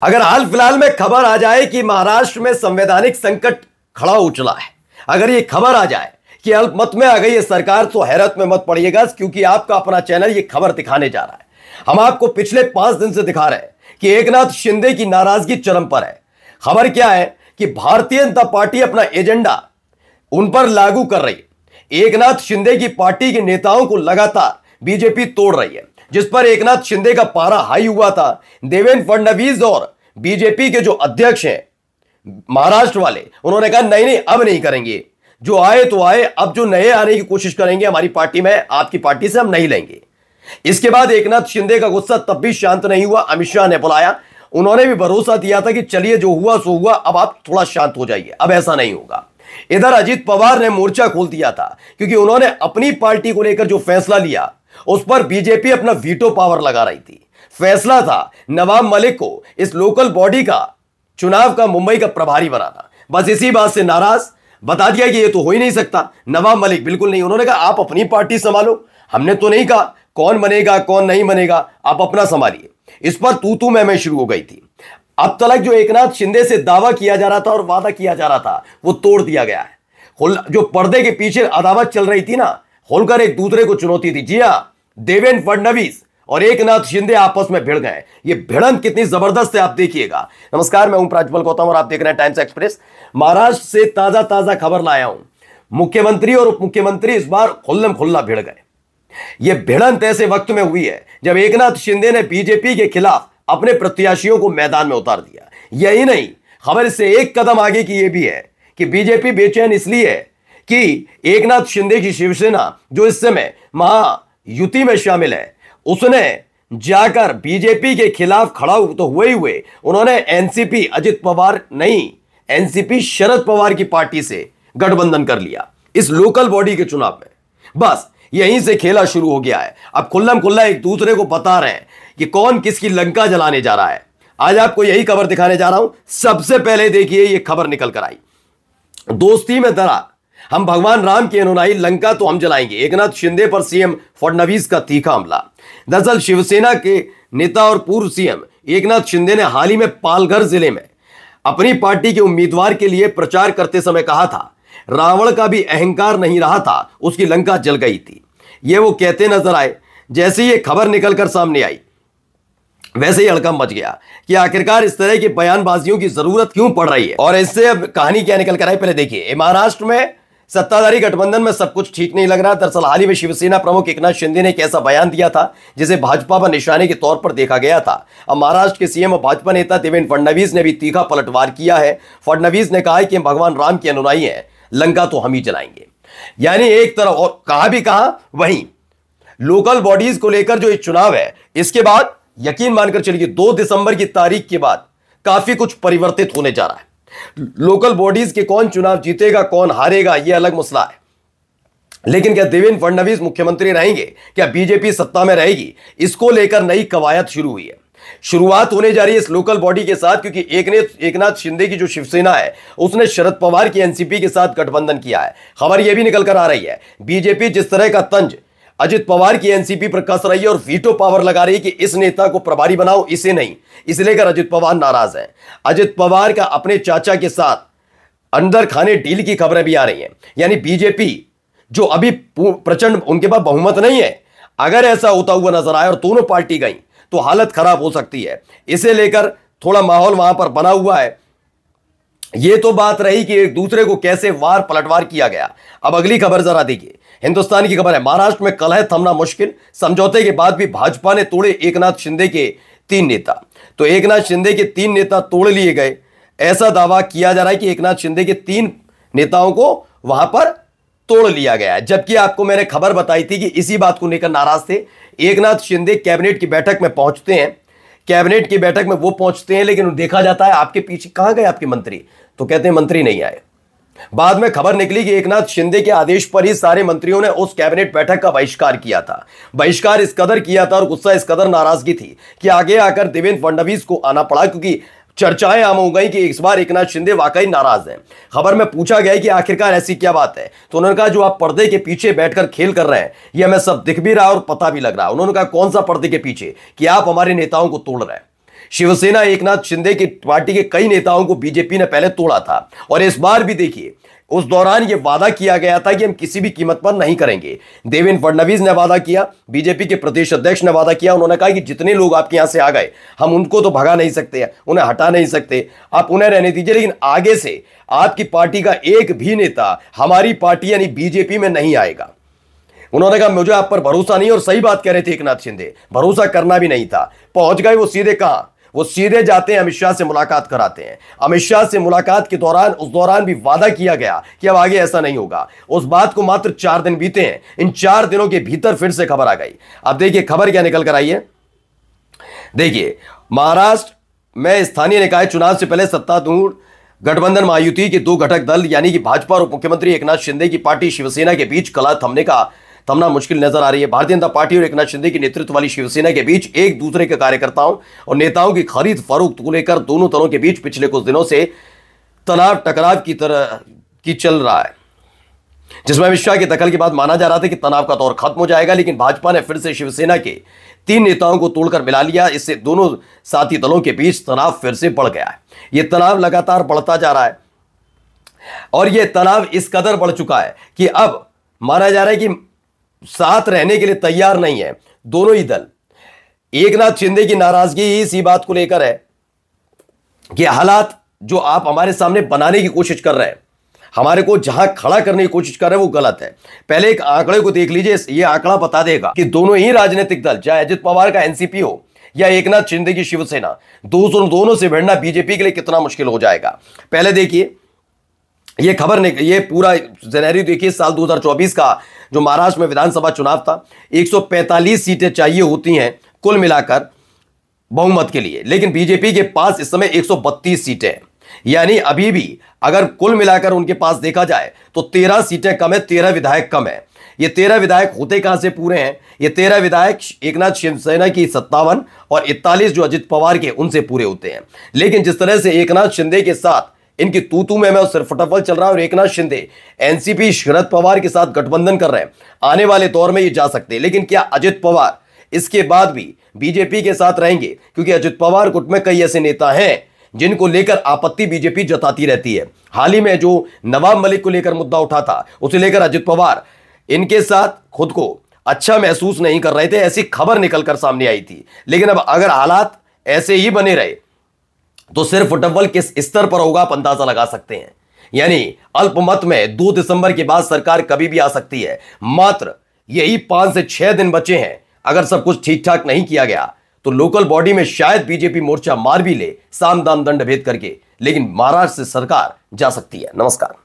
अगर हाल फिलहाल में खबर आ जाए कि महाराष्ट्र में संवैधानिक संकट खड़ा उछला है, अगर ये खबर आ जाए कि अल्पमत में आ गई है सरकार, तो हैरत में मत पड़िएगा, क्योंकि आपका अपना चैनल ये खबर दिखाने जा रहा है। हम आपको पिछले 5 दिन से दिखा रहे हैं कि एकनाथ शिंदे की नाराजगी चरम पर है। खबर क्या है कि भारतीय जनता पार्टी अपना एजेंडा उन पर लागू कर रही है। एकनाथ शिंदे की पार्टी के नेताओं को लगातार बीजेपी तोड़ रही है, जिस पर एकनाथ शिंदे का पारा हाई हुआ था। देवेंद्र फडणवीस और बीजेपी के जो अध्यक्ष हैं महाराष्ट्र वाले, उन्होंने कहा नहीं नहीं अब नहीं करेंगे, जो आए तो आए, अब जो नए आने की कोशिश करेंगे हमारी पार्टी में, आपकी पार्टी से हम नहीं लेंगे। इसके बाद एकनाथ शिंदे का गुस्सा तब भी शांत नहीं हुआ। अमित शाह ने बुलाया, उन्होंने भी भरोसा दिया था कि चलिए जो हुआ सो हुआ, अब आप थोड़ा शांत हो जाइए, अब ऐसा नहीं होगा। इधर अजित पवार ने मोर्चा खोल दिया था, क्योंकि उन्होंने अपनी पार्टी को लेकर जो फैसला लिया उस पर बीजेपी अपना वीटो पावर लगा रही थी। फैसला था नवाब मलिक को इस लोकल बॉडी का चुनाव का मुंबई का प्रभारी बनाना। बस इसी बात से नाराज, बता दिया कि ये तो हो ही नहीं सकता, नवाब मलिक बिल्कुल नहीं। उन्होंने कहा आप अपनी पार्टी संभालो, हमने तो नहीं कहा कौन बनेगा कौन नहीं बनेगा, आप अपना संभालिए। इस पर तू मैं शुरू हो गई थी। अब तक जो एकनाथ शिंदे से दावा किया जा रहा था और वादा किया जा रहा था, वो तोड़ दिया गया है। जो पर्दे के पीछे अदावत चल रही थी ना, खोलकर एक दूसरे को चुनौती थी। जी हां, देवेंद्र फडणवीस और एकनाथ शिंदे आपस में भिड़ गए। ये भिड़ंत कितनी जबरदस्त है आप देखिएगा। नमस्कार, मैं हूं प्राज्वल गौतम और आप देख रहे हैं टाइम्स एक्सप्रेस। महाराष्ट्र से ताजा खबर लाया हूं। मुख्यमंत्री और उप मुख्यमंत्री इस बार खुल्लम खुल्ला भिड़ गए। यह भिड़ंत ऐसे वक्त में हुई है जब एकनाथ शिंदे ने बीजेपी के खिलाफ अपने प्रत्याशियों को मैदान में उतार दिया। यही नहीं, खबर इससे एक कदम आगे की यह भी है कि बीजेपी बेचैन इसलिए है कि एकनाथ शिंदे की शिवसेना, जो इस समय महायुति में शामिल है, उसने जाकर बीजेपी के खिलाफ खड़ा तो हुए उन्होंने एनसीपी, अजित पवार नहीं, एनसीपी शरद पवार की पार्टी से गठबंधन कर लिया इस लोकल बॉडी के चुनाव में। बस यहीं से खेला शुरू हो गया है। अब खुल्लम खुल्ला एक दूसरे को बता रहे हैं कि कौन किसकी लंका जलाने जा रहा है। आज आपको यही खबर दिखाने जा रहा हूं। सबसे पहले देखिए यह खबर निकल कर आई, दोस्ती में दरार, हम भगवान राम के अनुयायी, लंका तो हम जलाएंगे। एकनाथ शिंदे पर सीएम फडणवीस का तीखा हमला। दरअसल शिवसेना के नेता और पूर्व सीएम एकनाथ शिंदे ने हाल ही में पालघर जिले में अपनी पार्टी के उम्मीदवार के लिए प्रचार करते समय कहा था, रावण का भी अहंकार नहीं रहा था, उसकी लंका जल गई थी। ये वो कहते नजर आए। जैसे ये खबर निकलकर सामने आई, वैसे ही हड़कंप मच गया कि आखिरकार इस तरह की बयानबाजियों की जरूरत क्यों पड़ रही है। और इससे अब कहानी क्या निकल कर आई, पहले देखिए। महाराष्ट्र में सत्ताधारी गठबंधन में सब कुछ ठीक नहीं लग रहा। दरअसल हाल ही में शिवसेना प्रमुख एकनाथ शिंदे ने एक ऐसा बयान दिया था जिसे भाजपा पर निशाने के तौर पर देखा गया था। अब महाराष्ट्र के सीएम और भाजपा नेता देवेंद्र फडणवीस ने भी तीखा पलटवार किया है। फडणवीस ने कहा है कि हम भगवान राम के अनुयायी हैं, लंका तो हम ही जलाएंगे। यानी एक तरफ, और कहा भी कहा वहीं, लोकल बॉडीज को लेकर जो ये चुनाव है, इसके बाद यकीन मानकर चलिए 2 दिसंबर की तारीख के बाद काफी कुछ परिवर्तित होने जा रहा है। लोकल बॉडीज के कौन चुनाव जीतेगा कौन हारेगा यह अलग मसला है, लेकिन क्या देवेंद्र फडणवीस मुख्यमंत्री रहेंगे, क्या बीजेपी सत्ता में रहेगी, इसको लेकर नई कवायद शुरू हुई है। शुरुआत होने जा रही है इस लोकल बॉडी के साथ, क्योंकि एकनाथ शिंदे की जो शिवसेना है उसने शरद पवार की एनसीपी के साथ गठबंधन किया है। खबर यह भी निकल कर आ रही है, बीजेपी जिस तरह का तंज अजित पवार की एनसीपी पर कस रही है और वीटो पावर लगा रही है कि इस नेता को प्रभारी बनाओ, इसे नहीं, इसे लेकर अजित पवार नाराज है। अजित पवार का अपने चाचा के साथ अंदर खाने डील की खबरें भी आ रही हैं। यानी बीजेपी जो अभी प्रचंड, उनके पास बहुमत नहीं है, अगर ऐसा होता हुआ नजर आया और दोनों पार्टी गई तो हालत खराब हो सकती है। इसे लेकर थोड़ा माहौल वहां पर बना हुआ है। यह तो बात रही कि एक दूसरे को कैसे वार पलटवार किया गया। अब अगली खबर जरा देखिए। हिंदुस्तान की खबर है, महाराष्ट्र में कलह थमना मुश्किल, समझौते के बाद भी भाजपा ने तोड़े एकनाथ शिंदे के 3 नेता। तो एकनाथ शिंदे के 3 नेता तोड़ लिए गए। ऐसा दावा किया जा रहा है कि एकनाथ शिंदे के 3 नेताओं को वहां पर तोड़ लिया गया है। जबकि आपको मैंने खबर बताई थी कि इसी बात को लेकर नाराज थे। एकनाथ शिंदे कैबिनेट की बैठक में पहुंचते हैं, कैबिनेट की बैठक में वो पहुंचते हैं, लेकिन देखा जाता है आपके पीछे कहां गए आपके मंत्री, तो कहते हैं मंत्री नहीं आए। बाद में खबर निकली कि एकनाथ शिंदे के आदेश पर ही सारे मंत्रियों ने उस कैबिनेट बैठक का बहिष्कार किया था। बहिष्कार इस कदर किया था और गुस्सा इस कदर, नाराजगी थी कि आगे आकर देवेंद्र फडणवीस को आना पड़ा, क्योंकि चर्चाएं आम हो गई कि इस बार एकनाथ शिंदे वाकई नाराज हैं। खबर में पूछा गया कि आखिरकार ऐसी क्या बात है, तो उन्होंने कहा जो आप पर्दे के पीछे बैठकर खेल कर रहे हैं यह हमें सब दिख भी रहा है और पता भी लग रहा है। उन्होंने कहा कौन सा पर्दे के पीछे, कि आप हमारे नेताओं को तोड़ रहे हैं। शिवसेना एकनाथ शिंदे की पार्टी के कई नेताओं को बीजेपी ने पहले तोड़ा था और इस बार भी देखिए उस दौरान यह वादा किया गया था कि हम किसी भी कीमत पर नहीं करेंगे। देवेंद्र फडणवीस ने वादा किया, बीजेपी के प्रदेश अध्यक्ष ने वादा किया। उन्होंने कहा कि जितने लोग आपके यहां से आ गए हम उनको तो भगा नहीं सकते, उन्हें हटा नहीं सकते, आप उन्हें रहने दीजिए, लेकिन आगे से आपकी पार्टी का एक भी नेता हमारी पार्टी यानी बीजेपी में नहीं आएगा। उन्होंने कहा मुझे आप पर भरोसा नहीं, और सही बात कह रहे थे एकनाथ शिंदे, भरोसा करना भी नहीं था। पहुंच गए वो सीधे कहां, वो सीधे जाते हैं अमित शाह से मुलाकात कराते हैं। अमित शाह से मुलाकात के दौरान उस दौरान भी वादा किया गया कि अब आगे ऐसा नहीं होगा। उस बात को मात्र 4 दिन बीते हैं, इन 4 दिनों के भीतर फिर से खबर आ गई। अब देखिए खबर क्या निकल कर आई है। देखिए महाराष्ट्र में स्थानीय निकाय चुनाव से पहले सत्तारूढ़ गठबंधन महायुति के 2 घटक दल यानी कि भाजपा और मुख्यमंत्री एकनाथ शिंदे की पार्टी शिवसेना के बीच कला थमना मुश्किल नजर आ रही है। भारतीय जनता पार्टी और एकनाथ शिंदे के नेतृत्व वाली शिवसेना के बीच एक दूसरे के कार्यकर्ताओं और नेताओं की खरीद फरोख्त को लेकर दोनों दलों के बीच पिछले कुछ दिनों से तनाव टकराव की चल रहा है, जिसमें अमित शाह के दखल के बाद माना जा रहा था कि तनाव का दौर खत्म हो जाएगा, लेकिन भाजपा ने फिर से शिवसेना के 3 नेताओं को तोड़कर मिला लिया। इससे दोनों साथी दलों के बीच तनाव फिर से बढ़ गया है। यह तनाव लगातार बढ़ता जा रहा है और यह तनाव इस कदर बढ़ चुका है कि अब माना जा रहा है कि साथ रहने के लिए तैयार नहीं है दोनों ही दल। एकनाथ शिंदे की नाराजगी इसी बात को लेकर है कि हालात जो आप हमारे सामने बनाने की कोशिश कर रहे हैं, हमारे को जहां खड़ा करने की कोशिश कर रहे हैं वो गलत है। पहले एक आंकड़े को देख लीजिए, ये आंकड़ा बता देगा कि दोनों ही राजनीतिक दल, चाहे अजित पवार का एनसीपी हो या एकनाथ शिंदे की शिवसेना, दोनों से भिड़ना बीजेपी के लिए कितना मुश्किल हो जाएगा। पहले देखिए ये खबर ने ये पूरा सिनेरियो देखिए। साल 2024 का जो महाराष्ट्र में विधानसभा चुनाव था, 145 सीटें चाहिए होती हैं कुल मिलाकर बहुमत के लिए, लेकिन बीजेपी के पास इस समय 132 सीटें हैं। यानी अभी भी अगर कुल मिलाकर उनके पास देखा जाए तो 13 सीटें कम है, 13 विधायक कम है। ये 13 विधायक होते कहां से पूरे हैं? ये 13 विधायक एकनाथ शिवसेना की 57 और 41 जो अजित पवार के उनसे पूरे होते हैं। लेकिन जिस तरह से एकनाथ शिंदे के साथ इनकी तू में और सिरफटफल चल रहा है और एकनाथ शिंदे एनसीपी शरद पवार के साथ गठबंधन कर रहे हैं, आने वाले दौर में ये जा सकते हैं। लेकिन क्या अजित पवार इसके बाद भी बीजेपी के साथ रहेंगे? क्योंकि अजित पवार गुट में कई ऐसे नेता हैं जिनको लेकर आपत्ति बीजेपी जताती रहती है। हाल ही में जो नवाब मलिक को लेकर मुद्दा उठा था, उसे लेकर अजित पवार इनके साथ खुद को अच्छा महसूस नहीं कर रहे थे, ऐसी खबर निकलकर सामने आई थी। लेकिन अब अगर हालात ऐसे ही बने रहे तो सिर्फ फुटबॉल किस स्तर पर होगा आप अंदाजा लगा सकते हैं। यानी अल्पमत में 2 दिसंबर के बाद सरकार कभी भी आ सकती है। मात्र यही 5 से 6 दिन बचे हैं। अगर सब कुछ ठीक ठाक नहीं किया गया तो लोकल बॉडी में शायद बीजेपी मोर्चा मार भी ले, साम दाम दंड भेद करके, लेकिन महाराष्ट्र से सरकार जा सकती है। नमस्कार।